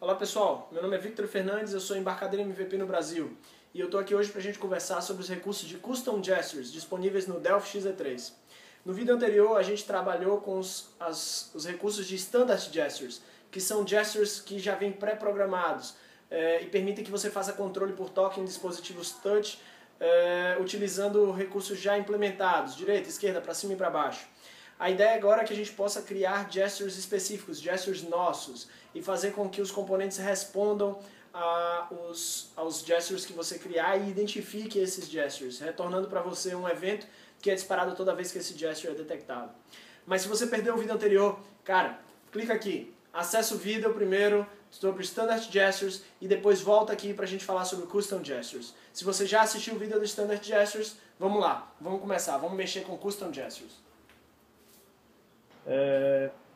Olá pessoal, meu nome é Victor Fernandes, eu sou embarcadeiro MVP no Brasil e eu estou aqui hoje para a gente conversar sobre os recursos de Custom Gestures disponíveis no Delphi XE3. No vídeo anterior a gente trabalhou com os recursos de Standard Gestures, que são gestures que já vêm pré-programados e permitem que você faça controle por toque em dispositivos touch utilizando recursos já implementados, direita, esquerda, para cima e para baixo. A ideia agora é que a gente possa criar gestures específicos, gestures nossos, e fazer com que os componentes respondam aos gestures que você criar e identifique esses gestures, retornando para você um evento que é disparado toda vez que esse gesture é detectado. Mas se você perdeu o vídeo anterior, cara, clica aqui, acessa o vídeo primeiro sobre Standard Gestures e depois volta aqui para a gente falar sobre Custom Gestures. Se você já assistiu o vídeo do Standard Gestures, vamos lá, vamos começar, vamos mexer com Custom Gestures.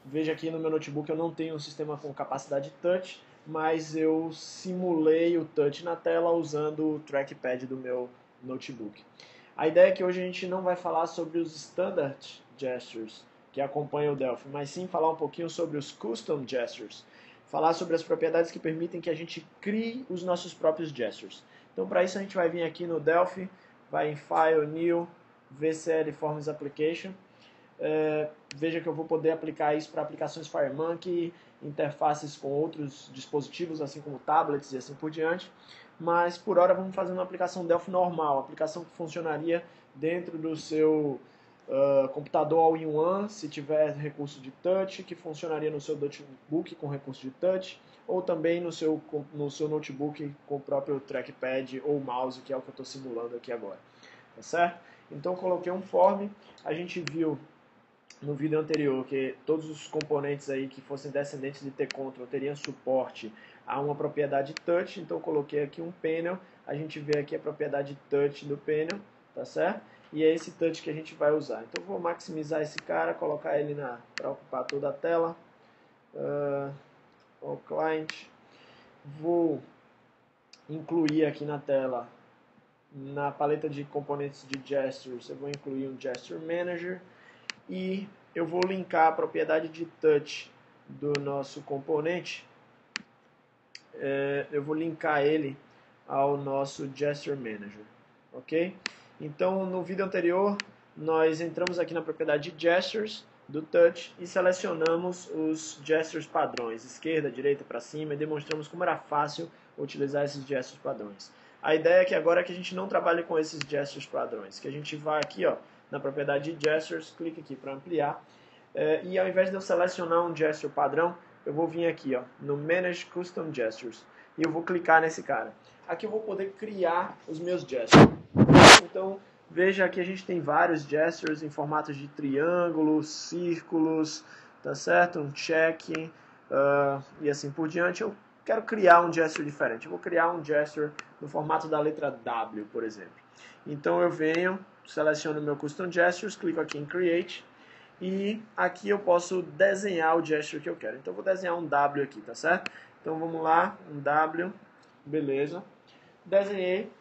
Veja aqui no meu notebook eu não tenho um sistema com capacidade touch, mas eu simulei o touch na tela usando o trackpad do meu notebook. A ideia é que hoje a gente não vai falar sobre os Standard Gestures que acompanham o Delphi, mas sim falar um pouquinho sobre os Custom Gestures, falar sobre as propriedades que permitem que a gente crie os nossos próprios gestures. Então para isso a gente vai vir aqui no Delphi, vai em File, New, VCL Forms Application. Veja que eu vou poder aplicar isso para aplicações FireMonkey, interfaces com outros dispositivos, assim como tablets e assim por diante. Mas por hora vamos fazer uma aplicação Delphi normal, aplicação que funcionaria dentro do seu computador all-in-one, se tiver recurso de touch, que funcionaria no seu notebook com recurso de touch, ou também no seu notebook com o próprio trackpad ou mouse, que é o que eu estou simulando aqui agora. Tá certo? Então coloquei um form, a gente viu no vídeo anterior que todos os componentes aí que fossem descendentes de tControl teriam suporte a uma propriedade touch, então coloquei aqui um panel, a gente vê aqui a propriedade touch do panel, tá certo? E é esse touch que a gente vai usar. Então vou maximizar esse cara, colocar ele para ocupar toda a tela, o client, vou incluir aqui na tela, na paleta de componentes de gestures, eu vou incluir um gesture manager, e eu vou linkar a propriedade de touch do nosso componente, eu vou linkar ele ao nosso Gesture Manager, ok? Então no vídeo anterior nós entramos aqui na propriedade de Gestures do touch e selecionamos os gestures padrões, esquerda, direita, para cima, e demonstramos como era fácil utilizar esses gestures padrões. A ideia é que agora que a gente não trabalhe com esses gestures padrões, que a gente vá aqui, ó, na propriedade de Gestures, clique aqui para ampliar, e ao invés de eu selecionar um gesture padrão, eu vou vir aqui, ó, no Manage Custom Gestures, e eu vou clicar nesse cara. Aqui eu vou poder criar os meus gestures. Então, veja que a gente tem vários gestures em formatos de triângulos, círculos, tá certo? Um check, e assim por diante. Eu quero criar um gesture diferente. Eu vou criar um gesture no formato da letra W, por exemplo. Então eu venho, seleciono o meu Custom Gestures, clico aqui em Create, e aqui eu posso desenhar o gesture que eu quero. Então eu vou desenhar um W aqui, tá certo? Então vamos lá, um W, beleza. Desenhei.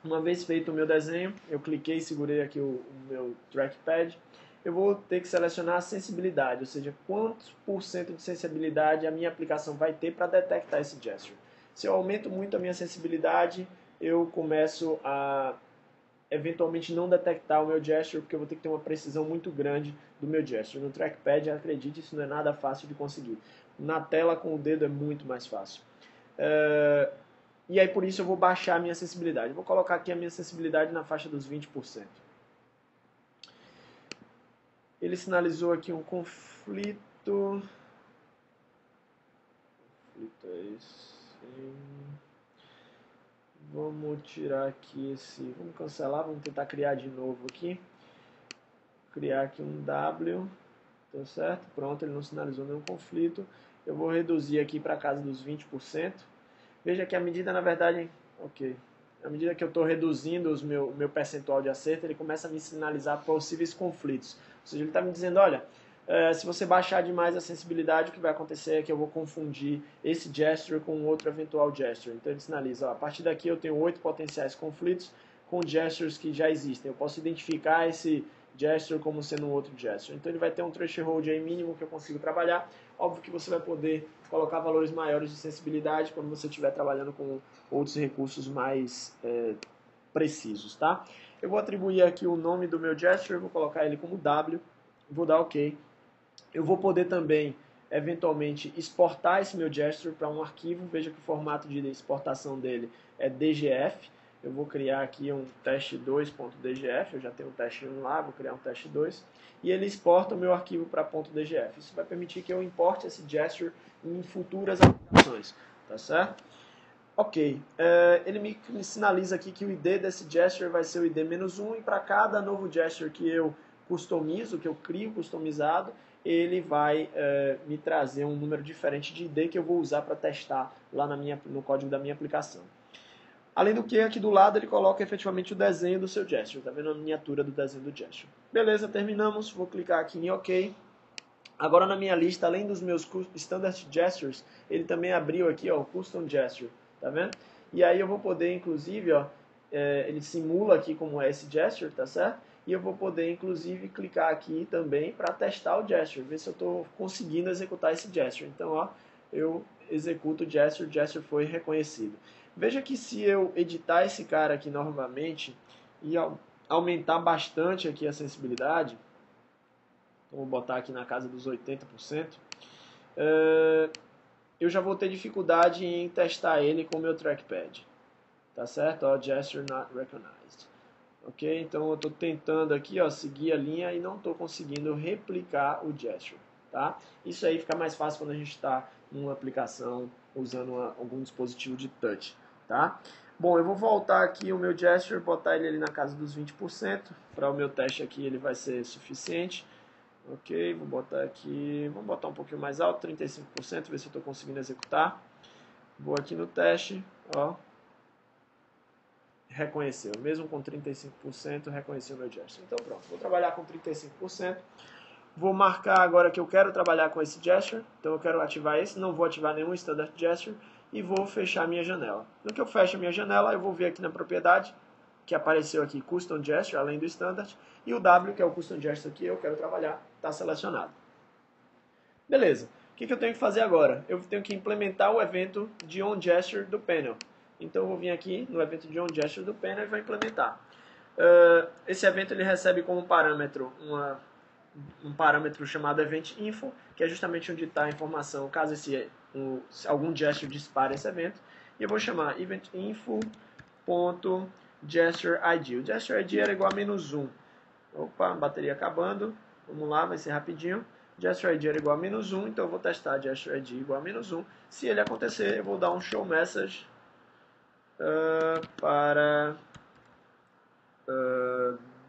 Uma vez feito o meu desenho, eu cliquei e segurei aqui o meu trackpad. Eu vou ter que selecionar a sensibilidade, ou seja, quantos por cento de sensibilidade a minha aplicação vai ter para detectar esse gesture. Se eu aumento muito a minha sensibilidade, eu começo a eventualmente não detectar o meu gesture, porque eu vou ter que ter uma precisão muito grande do meu gesture. No trackpad, acredite, isso não é nada fácil de conseguir. Na tela, com o dedo, é muito mais fácil. E aí, por isso, eu vou baixar a minha sensibilidade. Eu vou colocar aqui a minha sensibilidade na faixa dos 20%. Ele sinalizou aqui um conflito. Conflito é esse. Vamos tirar aqui esse... Vamos cancelar, vamos tentar criar de novo aqui. Criar aqui um W. Tá certo? Pronto, ele não sinalizou nenhum conflito. Eu vou reduzir aqui para casa dos 20%. Veja que a medida, na verdade... Ok. À medida que eu estou reduzindo o meu percentual de acerto, ele começa a me sinalizar possíveis conflitos. Ou seja, ele está me dizendo, olha... se você baixar demais a sensibilidade, o que vai acontecer é que eu vou confundir esse gesture com outro eventual gesture. Então ele sinaliza, ó, a partir daqui eu tenho 8 potenciais conflitos com gestures que já existem. Eu posso identificar esse gesture como sendo um outro gesture. Então ele vai ter um threshold aí mínimo que eu consigo trabalhar. Óbvio que você vai poder colocar valores maiores de sensibilidade quando você estiver trabalhando com outros recursos mais precisos, tá? Eu vou atribuir aqui o nome do meu gesture, vou colocar ele como W, vou dar OK. Eu vou poder também, eventualmente, exportar esse meu gesture para um arquivo. Veja que o formato de exportação dele é DGF. Eu vou criar aqui um teste2.dgf, eu já tenho um teste 1 lá, vou criar um teste 2. E ele exporta o meu arquivo para .dgf. Isso vai permitir que eu importe esse gesture em futuras aplicações, tá certo? Ok, ele me sinaliza aqui que o ID desse gesture vai ser o ID-1 e para cada novo gesture que eu customizo, que eu crio customizado, ele vai me trazer um número diferente de ID que eu vou usar para testar lá no código da minha aplicação. Além do que, aqui do lado ele coloca efetivamente o desenho do seu gesture, tá vendo a miniatura do desenho do gesture. Beleza, terminamos, vou clicar aqui em OK. Agora na minha lista, além dos meus standard gestures, ele também abriu aqui ó, o custom gesture, tá vendo? E aí eu vou poder, inclusive, ó, ele simula aqui como é esse gesture, tá certo? E eu vou poder, inclusive, clicar aqui também para testar o gesture, ver se eu estou conseguindo executar esse gesture. Então, ó, eu executo o gesture foi reconhecido. Veja que se eu editar esse cara aqui novamente e aumentar bastante aqui a sensibilidade, vou botar aqui na casa dos 80%, eu já vou ter dificuldade em testar ele com o meu trackpad. Tá certo? Ó, gesture not recognized. Ok? Então eu estou tentando aqui ó, seguir a linha e não estou conseguindo replicar o gesture. Tá? Isso aí fica mais fácil quando a gente está numa aplicação usando algum dispositivo de touch. Tá? Bom, eu vou voltar aqui o meu gesture, botar ele ali na casa dos 20%. Para o meu teste aqui ele vai ser suficiente. Ok, vou botar aqui, vamos botar um pouquinho mais alto, 35%, ver se eu estou conseguindo executar. Vou aqui no teste, ó, reconheceu, mesmo com 35%, reconheceu o meu gesture. Então pronto, vou trabalhar com 35%. Vou marcar agora que eu quero trabalhar com esse gesture, então eu quero ativar esse, não vou ativar nenhum standard gesture e vou fechar a minha janela. No que eu fecho a minha janela, eu vou vir aqui na propriedade, que apareceu aqui Custom Gesture, além do Standard, e o W, que é o Custom Gesture que eu quero trabalhar, está selecionado. Beleza, o que eu tenho que fazer agora? Eu tenho que implementar o evento de OnGesture do panel. Então eu vou vir aqui no evento de OnGesture do panel e vou implementar. Esse evento ele recebe como parâmetro um parâmetro chamado EventInfo, que é justamente onde está a informação, caso algum gesture dispare esse evento. E eu vou chamar EventInfo.GestureID. O GestureID era igual a -1. Opa, bateria acabando. Vamos lá, vai ser rapidinho. GestureID era igual a -1, então eu vou testar GestureID igual a -1. Se ele acontecer, eu vou dar um show message para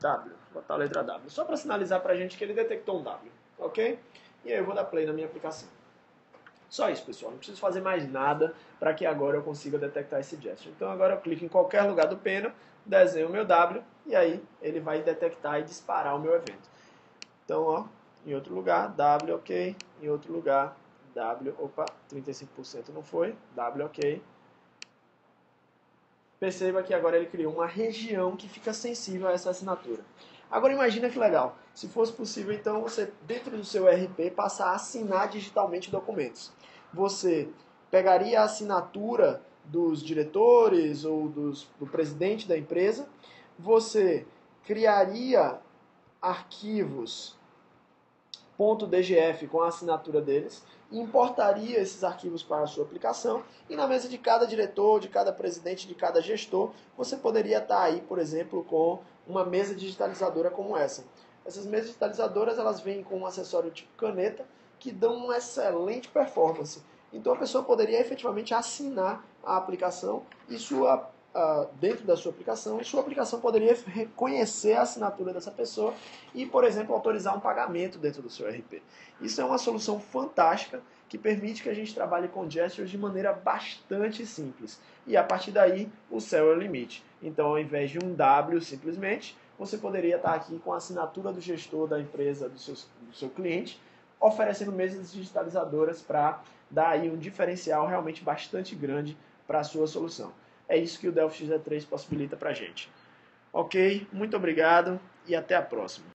W. Vou botar a letra W. Só para sinalizar para a gente que ele detectou um W. Ok? E aí eu vou dar play na minha aplicação. Só isso, pessoal. Não preciso fazer mais nada para que agora eu consiga detectar esse gesture. Então agora eu clico em qualquer lugar do panel, desenho o meu W e aí ele vai detectar e disparar o meu evento. Então, ó, em outro lugar, W, ok. Em outro lugar, W, opa, 35% não foi, W, ok. Perceba que agora ele criou uma região que fica sensível a essa assinatura. Agora imagina que legal, se fosse possível então você dentro do seu RP passar a assinar digitalmente documentos. Você pegaria a assinatura dos diretores ou do presidente da empresa, você criaria arquivos .dgf com a assinatura deles, importaria esses arquivos para a sua aplicação e na mesa de cada diretor, de cada presidente, de cada gestor, você poderia estar aí, por exemplo, com uma mesa digitalizadora como essa. Essas mesas digitalizadoras elas vêm com um acessório tipo caneta que dão uma excelente performance. Então a pessoa poderia efetivamente assinar a aplicação e dentro da sua aplicação, e sua aplicação poderia reconhecer a assinatura dessa pessoa e, por exemplo, autorizar um pagamento dentro do seu RP. Isso é uma solução fantástica que permite que a gente trabalhe com gestures de maneira bastante simples. E a partir daí, o céu é o limite. Então, ao invés de um W simplesmente, você poderia estar aqui com a assinatura do gestor da empresa, do seu cliente, oferecendo mesas digitalizadoras para dar aí um diferencial realmente bastante grande para a sua solução. É isso que o Delphi XZ3 possibilita para a gente. Ok, muito obrigado e até a próxima.